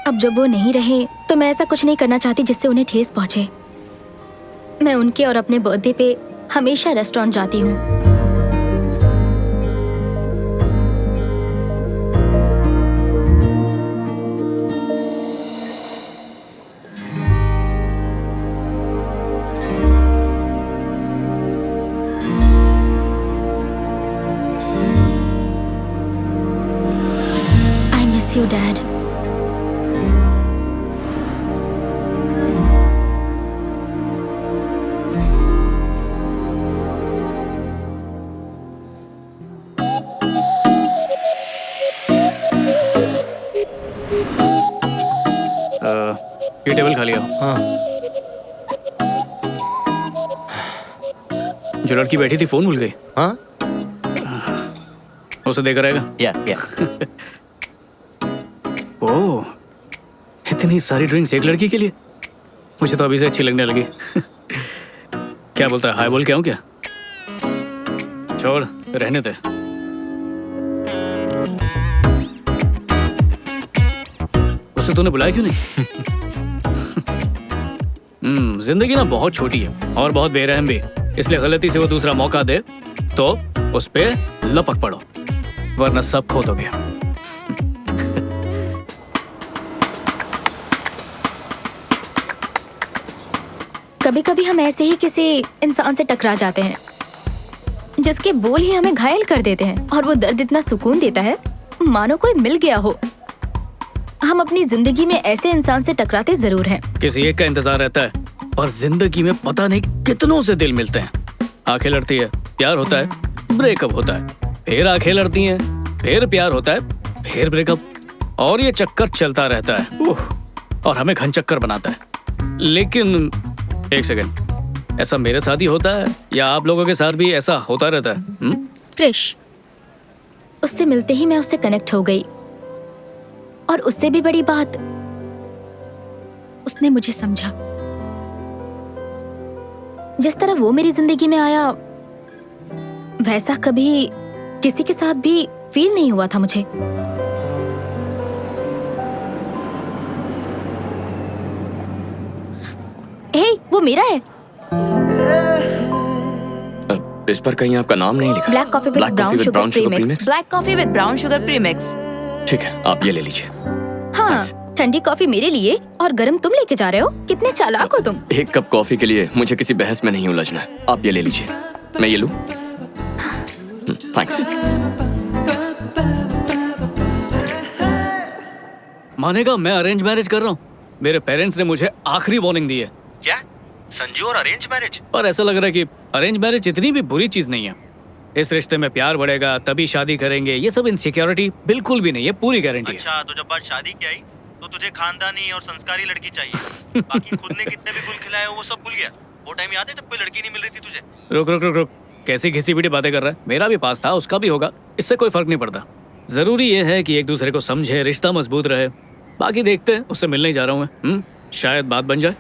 अब जब वो नहीं रहे तो मैं ऐसा कुछ नहीं करना चाहती जिससे उन्हें ठेस पहुंचे। मैं उनके और अपने बर्थडे पे हमेशा रेस्टोरेंट जाती हूँ। I miss you, Dad. ये टेबल खाली हो। हाँ। जो लड़की बैठी थी फोन भूल गई। हाँ? उसे देकर रहेगा। या ओह, इतनी सारी ड्रिंक्स एक लड़की के लिए? मुझे तो अभी से अच्छी लगने लगी। क्या बोलता है, हाय बोल के आऊं क्या? छोड़, रहने दे। उसे तूने बुलाया क्यों नहीं? जिंदगी ना बहुत छोटी है और बहुत बेरहम भी, इसलिए गलती से वो दूसरा मौका दे तो उस पे लपक पड़ो, वरना सब खो दोगे। कभी कभी हम ऐसे ही किसी इंसान से टकरा जाते हैं जिसके बोल ही हमें घायल कर देते हैं, और वो दर्द इतना सुकून देता है मानो कोई मिल गया हो। हम अपनी जिंदगी में ऐसे इंसान से टकराते जरूर हैं। किसी एक का इंतजार रहता है और जिंदगी में पता नहीं कितनों से दिल मिलते हैं। आंखें लड़ती है, प्यार होता है, ब्रेकअप होता है, फिर आंखें लड़ती हैं, फिर प्यार होता है, फिर ब्रेकअप, और ये चक्कर चलता रहता है। और हमें घन चक्कर बनाता है। लेकिन एक सेकंड, ऐसा मेरे साथ ही होता है या आप लोगों के साथ भी ऐसा होता रहता है? क्रिश, उससे मिलते ही मैं उससे कनेक्ट हो गई, और उससे भी बड़ी बात, उसने मुझे समझा। जिस तरह वो मेरी जिंदगी में आया वैसा कभी किसी के साथ भी फील नहीं हुआ था मुझे। हे, वो मेरा है। इस पर कहीं आपका नाम नहीं लिखा। Black coffee with brown sugar premix. Black coffee with brown sugar premix. ठीक है, आप ये ले लीजिए। हाँ, ठंडी कॉफी मेरे लिए और गरम तुम लेके जा रहे हो। कितने चालाक हो तुम। एक कप कॉफी के लिए मुझे किसी बहस में नहीं उलझना है। आप ये ले लीजिए। मैं ये लूं? थैंक्स। मानेगा मैं अरेंज मैरिज कर रहा हूँ। मेरे पेरेंट्स ने मुझे आखिरी वार्निंग दी है। क्या? संजू और अरेंज मैरिज? पर ऐसा लग रहा है कि अरेंज मैरिज इतनी भी बुरी चीज नहीं है। इस रिश्ते में प्यार बढ़ेगा तभी शादी करेंगे, ये सब इनसिक्योरिटी बिल्कुल भी नहीं है, पूरी गारंटी है। अच्छा, तो जब बात शादी की आई तो तुझे खानदानी और संस्कारी लड़की चाहिए। बाकी खुद ने कितने भी गुल खिलाए वो सब भूल गया। वो टाइम याद है जब कोई लड़की नहीं मिल रही थी तुझे? रुक रुक रुक रुक, कैसी घिसी पिटी बातें कर रहा है? मेरा भी पास था, उसका भी होगा, इससे कोई फर्क नहीं पड़ता। जरूरी ये है कि एक दूसरे को समझे, रिश्ता मजबूत रहे। बाकी देखते हैं, उससे मिलने ही जा रहा हूँ मैं। शायद बात बन जाए।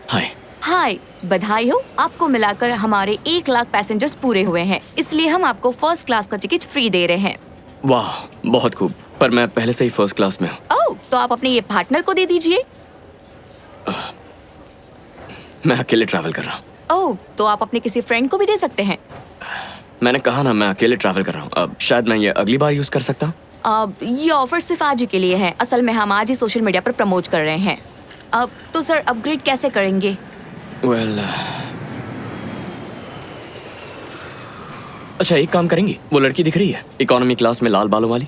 हाय। हाय, बधाई हो, आपको मिलाकर हमारे 1 लाख पैसेंजर्स पूरे हुए हैं, इसलिए हम आपको फर्स्ट क्लास का टिकट फ्री दे रहे हैं। वाह, बहुत खूब। पर मैं पहले से ही फर्स्ट क्लास में हूँ। ओह, तो आप अपने ये पार्टनर को दे दीजिए। मैं अकेले ट्रैवल कर रहा हूँ। ओह, तो आप अपने किसी फ्रेंड को भी दे सकते हैं। मैंने कहा ना, मैं अकेले ट्रैवल कर रहा हूँ। अब शायद मैं ये अगली बार यूज कर सकता हूँ। अब ये ऑफर सिर्फ आज ही के लिए है। असल में हम आज ही सोशल मीडिया पर प्रमोट कर रहे हैं। अब तो सर अपग्रेड कैसे करेंगे? अच्छा, एक काम करेंगी, वो लड़की दिख रही है इकोनॉमी क्लास में लाल बालों वाली,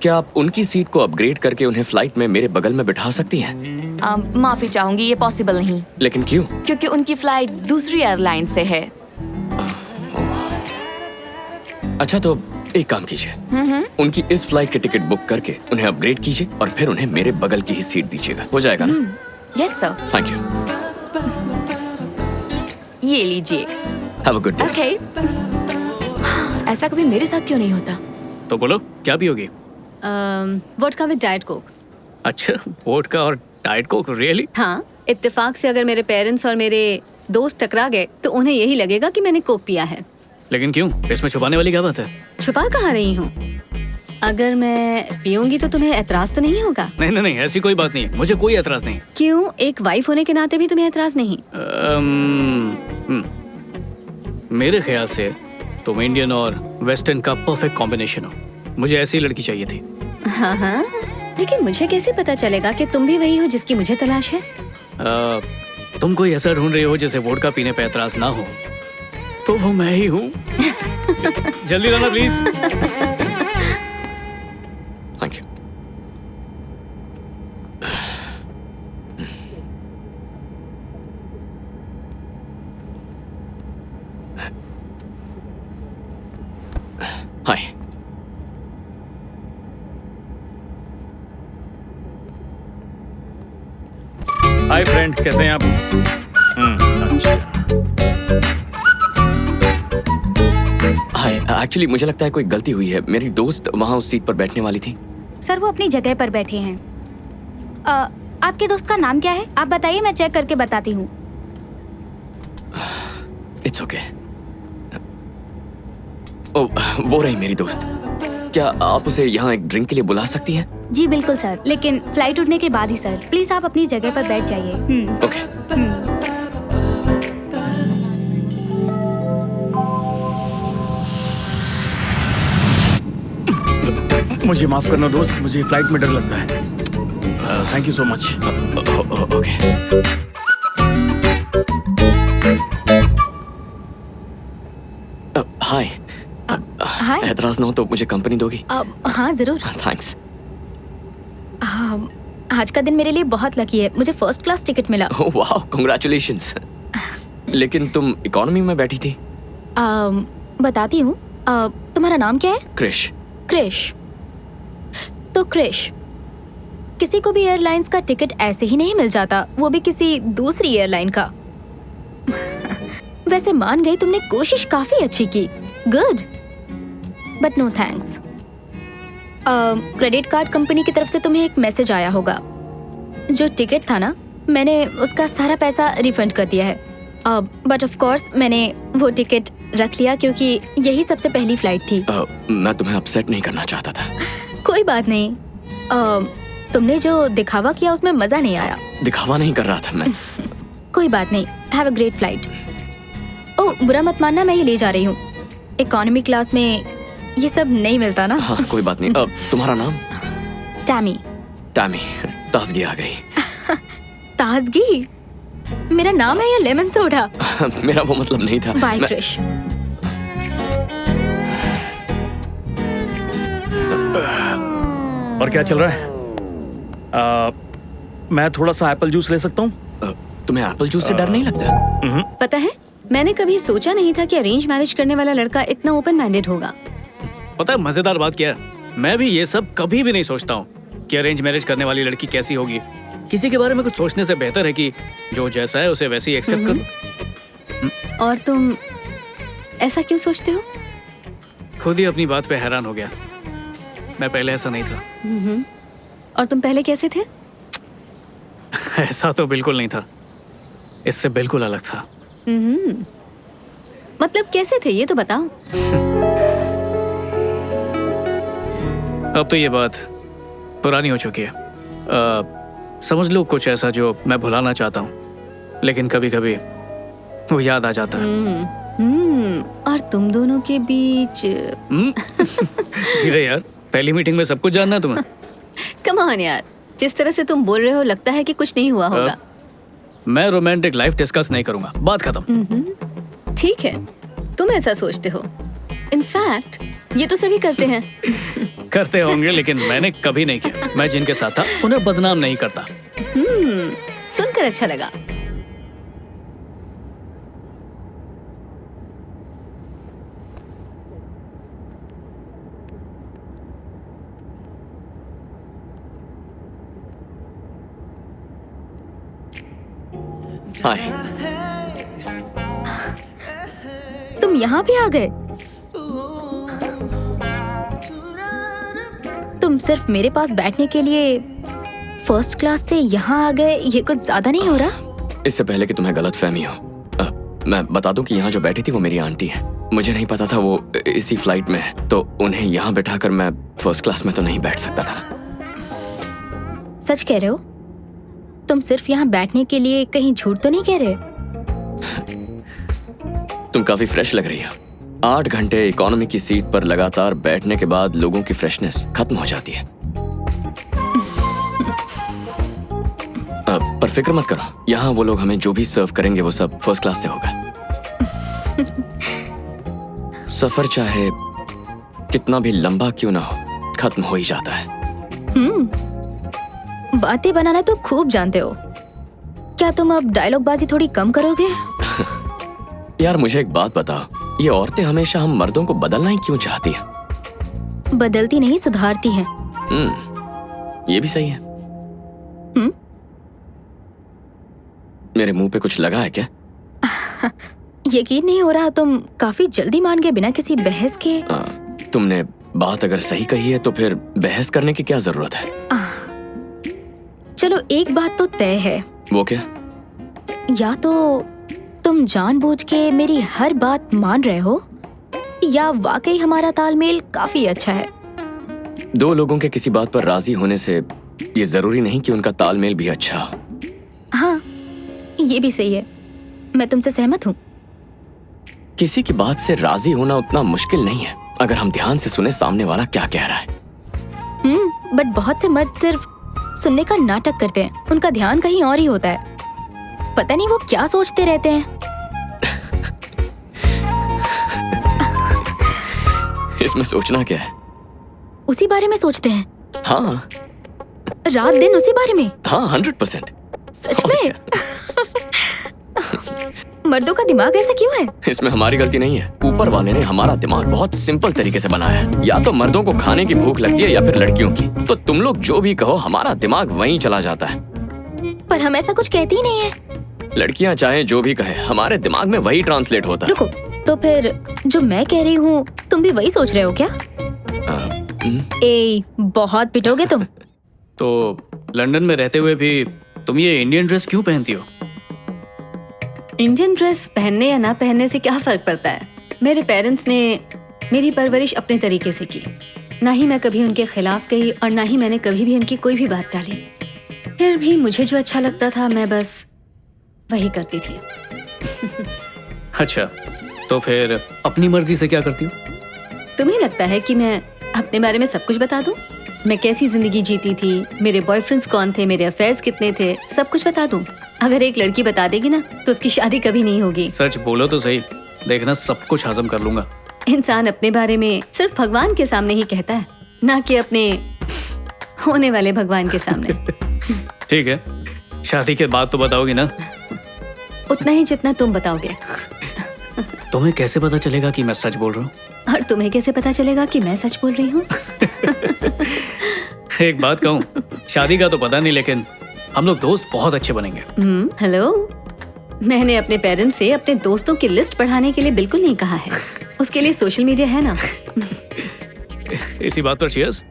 क्या आप उनकी सीट को अपग्रेड करके उन्हें फ्लाइट में मेरे बगल में बिठा सकती हैं? माफी चाहूंगी, ये पॉसिबल नहीं। लेकिन क्यों? क्योंकि उनकी फ्लाइट दूसरी एयरलाइन से है। अच्छा, तो एक काम कीजिए, उनकी इस फ्लाइट की टिकट बुक करके उन्हें अपग्रेड कीजिए और फिर उन्हें मेरे बगल की ही सीट दीजिएगा। हो जाएगा ना? Yes sir. Thank you. ये लीजिए। Have a good day. Okay. ऐसा कभी मेरे साथ क्यों नहीं होता? तो बोलो, क्या पियोगी? Vodka with diet Coke. अच्छा, वोडका और डाइट कोक, रियली? हाँ, इत्तेफाक से अगर मेरे पेरेंट्स और मेरे दोस्त टकरा गए तो उन्हें यही लगेगा कि मैंने कोक पिया है। लेकिन क्यों? इसमें छुपाने वाली क्या बात है? छुपा कहाँ रही हूँ? अगर मैं पीऊंगी तो तुम्हें एतराज तो नहीं होगा? नहीं नहीं नहीं, ऐसी कोई बात नहीं है, मुझे कोई एतराज नहीं। क्यों, एक वाइफ होने के नाते भी तुम्हें एतराज नहीं? मेरे ख्याल से तुम इंडियन और वेस्टर्न का परफेक्ट कॉम्बिनेशन हो। मुझे ऐसी लड़की चाहिए थी। हाँ हाँ, लेकिन मुझे कैसे पता चलेगा कि तुम भी वही हो जिसकी मुझे तलाश है? तुम कोई ऐसा ढूंढ रही हो जिसे वोडका पीने पे एतराज ना हो, तो वो मैं ही हूँ। जल्दी लाना please. Thank you. Hi. Hi friend, कैसे हैं आप? अच्छा। हाय, एक्चुअली मुझे लगता है कोई गलती हुई है। मेरी दोस्त वहाँ उस सीट पर बैठने वाली थी। सर वो अपनी जगह पर बैठे हैं। आपके दोस्त का नाम क्या है? आप बताइए, मैं चेक करके बताती हूँ। It's okay. ओ, वो रही मेरी दोस्त। क्या आप उसे यहाँ एक ड्रिंक के लिए बुला सकती हैं? जी बिल्कुल सर, लेकिन फ्लाइट उठने के बाद ही सर। प्लीज आप अपनी जगह पर बैठ जाइए। ओके। मुझे माफ करना दोस्त, मुझे फ्लाइट में डर लगता है। Thank you so much. Okay. Hi. Hi. एतराज ना हो तो मुझे कंपनी दोगी? हाँ जरूर। थैंक्स। आज का दिन मेरे लिए बहुत लकी है, मुझे फर्स्ट क्लास टिकट मिला। ओह वाह, कांग्रेचुलेशंस। लेकिन तुम इकोनॉमी में बैठी थी। बताती हूँ। तुम्हारा नाम क्या है? क्रिश। क्रिश। तो क्रिश, किसी को भी एयरलाइंस का टिकट ऐसे ही नहीं मिल जाता, वो भी किसी दूसरी एयरलाइन का। वैसे मान गई, तुमने कोशिश काफी अच्छी की। Good, but no thanks. Credit card company की तरफ से तुम्हें एक मैसेज आया होगा। जो टिकट था ना, मैंने उसका सारा पैसा रिफंड कर दिया है। बट ऑफ कोर्स मैंने वो टिकट रख लिया क्योंकि यही सबसे पहली फ्लाइट थी। मैं तुम्हें अपसेट नहीं करना चाहता था। कोई बात नहीं। तुमने जो दिखावा किया उसमें मजा नहीं आया। दिखावा नहीं कर रहा था मैं। कोई बात नहीं। Have a great flight. Oh, बुरा मत मानना, मैं ये ले जा रही हूँ। इकोनॉमी क्लास में ये सब नहीं मिलता ना। हाँ, कोई बात नहीं। तुम्हारा नाम? टैमी। टैमी। ताजगी आ गई। ताजगी? मेरा नाम है या लेमन सोडा? मेरा वो मतलब नहीं था। बाय क्रिश। और क्या चल रहा है? मैं थोड़ा सा एप्पल जूस ले सकता हूँ? तुम्हें एप्पल जूस से डर नहीं लगता? पता है, मैंने कभी सोचा नहीं था कि अरेंज मैरिज करने वाला लड़का इतना ओपन माइंडेड होगा। पता है मजेदार बात क्या है, मैं भी ये सब कभी भी नहीं सोचता हूँ कि अरेंज मैरिज करने वाली लड़की कैसी होगी। किसी के बारे में कुछ सोचने से बेहतर है कि जो जैसा है उसे वैसे ही एक्सेप्ट करो। और तुम ऐसा क्यों सोचते हो? खुद ही अपनी बात पे हैरान हो गया। मैं पहले ऐसा नहीं था। और तुम पहले कैसे थे? ऐसा तो बिल्कुल नहीं था, इससे बिल्कुल अलग था। मतलब कैसे थे, ये तो बताओ। अब तो ये बात पुरानी हो चुकी है। समझ लो कुछ ऐसा जो मैं भुलाना चाहता हूँ, लेकिन कभी कभी वो याद आ जाता है। और तुम दोनों के बीच हीरे यार, पहली मीटिंग में सब कुछ जानना है तुम्हें। कम ऑन यार, जिस तरह से तुम बोल रहे हो लगता है कि कुछ नहीं हुआ होगा। मैं रोमांटिक लाइफ डिस्कस नहीं करूंगा, बात खत्म। ठीक है, तुम ऐसा सोचते हो। इनफैक्ट ये तो सभी करते हैं। करते होंगे, लेकिन मैंने कभी नहीं किया। मैं जिनके साथ था उन्हें बदनाम नहीं करता। सुनकर अच्छा लगा। हाय। तुम यहाँ भी आ गए? तुम सिर्फ मेरे पास बैठने के लिए फर्स्ट क्लास से यहाँ आ गए, ये कुछ ज्यादा नहीं हो रहा? इससे पहले कि तुम्हें गलत फहमी हो, मैं बता दूं कि यहाँ जो बैठी थी वो मेरी आंटी है। मुझे नहीं पता था वो इसी फ्लाइट में है, तो उन्हें यहाँ बिठाकर मैं फर्स्ट क्लास में तो नहीं बैठ सकता था। सच कह रहे हो? तुम सिर्फ यहाँ बैठने के लिए कहीं झूठ तो नहीं कह रहे? तुम काफी फ्रेश लग रही हो। 8 घंटे इकोनॉमी की सीट पर लगातार बैठने के बाद लोगों की फ्रेशनेस खत्म हो जाती है। पर फिक्र मत करो, यहाँ वो लोग हमें जो भी सर्व करेंगे वो सब फर्स्ट क्लास से होगा। सफर चाहे कितना भी लंबा क्यों ना हो, खत्म हो ही जाता है। बातें बनाना तो खूब जानते हो। क्या तुम अब डायलॉग बाजी थोड़ी कम करोगे? यार मुझे एक बात बताओ, ये औरतें हमेशा हम मर्दों को बदलना ही क्यों चाहती हैं? बदलती नहीं, सुधारती हैं। ये भी सही है। मेरे मुंह पे कुछ लगा है क्या? यकीन नहीं हो रहा, तुम काफी जल्दी मान गए बिना किसी बहस के। तुमने बात अगर सही कही है तो फिर बहस करने की क्या जरूरत है? चलो एक बात तो तय है। वो क्या? या तो तुम जानबूझ के मेरी हर बात मान रहे हो, या वाकई हमारा तालमेल काफी अच्छा है। 2 लोगों के किसी बात पर राजी होने से ये जरूरी नहीं कि उनका तालमेल भी अच्छा हो। हाँ, ये भी सही है। मैं तुमसे सहमत हूँ। किसी की बात से राजी होना उतना मुश्किल नहीं है अगर हम ध्यान से सुने सामने वाला क्या कह रहा है। बट बहुत से मर्द सिर्फ सुनने का नाटक करते हैं, उनका ध्यान कहीं और ही होता है। पता नहीं वो क्या सोचते रहते हैं। इसमें सोचना क्या है? उसी बारे में सोचते हैं। हाँ, रात दिन उसी बारे में। हाँ 100%। सच में? मर्दों का दिमाग ऐसा क्यों है? इसमें हमारी गलती नहीं है। ऊपर वाले ने हमारा दिमाग बहुत सिंपल तरीके से बनाया है। या तो मर्दों को खाने की भूख लगती है या फिर लड़कियों की। तो तुम लोग जो भी कहो, हमारा दिमाग वहीं चला जाता है। पर हम ऐसा कुछ कहते ही नहीं है। लड़कियां चाहे जो भी कहे, हमारे दिमाग में वही ट्रांसलेट होता है। रुको, तो फिर जो मैं कह रही हूँ तुम भी वही सोच रहे हो क्या? बहुत पिटोगे तुम। तो लंदन में रहते हुए भी तुम ये इंडियन ड्रेस क्यों पहनती हो? इंडियन ड्रेस पहनने या ना पहनने से क्या फर्क पड़ता है? मेरे पेरेंट्स ने मेरी परवरिश अपने तरीके से की। ना ही मैं कभी उनके खिलाफ गई और ना ही मैंने कभी भी उनकी कोई भी बात टाली। फिर भी मुझे जो अच्छा लगता था मैं बस वही करती थी। अच्छा, तो फिर अपनी मर्जी से क्या करती हो? तुम्हें लगता है कि मैं अपने बारे में सब कुछ बता दूं? मैं कैसी जिंदगी जीती थी, मेरे बॉयफ्रेंड्स कौन थे, मेरे अफेयर्स कितने थे, सब कुछ बता दूं? अगर एक लड़की बता देगी ना तो उसकी शादी कभी नहीं होगी। सच बोलो तो सही, देखना सब कुछ हजम कर लूंगा। इंसान अपने बारे में सिर्फ भगवान के सामने ही कहता है, ना कि अपने होने वाले भगवान के सामने। ठीक है, शादी के बाद तो बताओगी ना? उतना ही जितना तुम बताओगे। तुम्हें कैसे पता चलेगा कि मैं सच बोल रहा हूँ? और तुम्हें कैसे पता चलेगा कि मैं सच बोल रही हूँ? एक बात कहूँ, शादी का तो पता नहीं, लेकिन हम लोग दोस्त बहुत अच्छे बनेंगे। हेलो, मैंने अपने पेरेंट्स से अपने दोस्तों की लिस्ट बढ़ाने के लिए बिल्कुल नहीं कहा है। उसके लिए सोशल मीडिया है ना। इसी बात पर चीयर्स।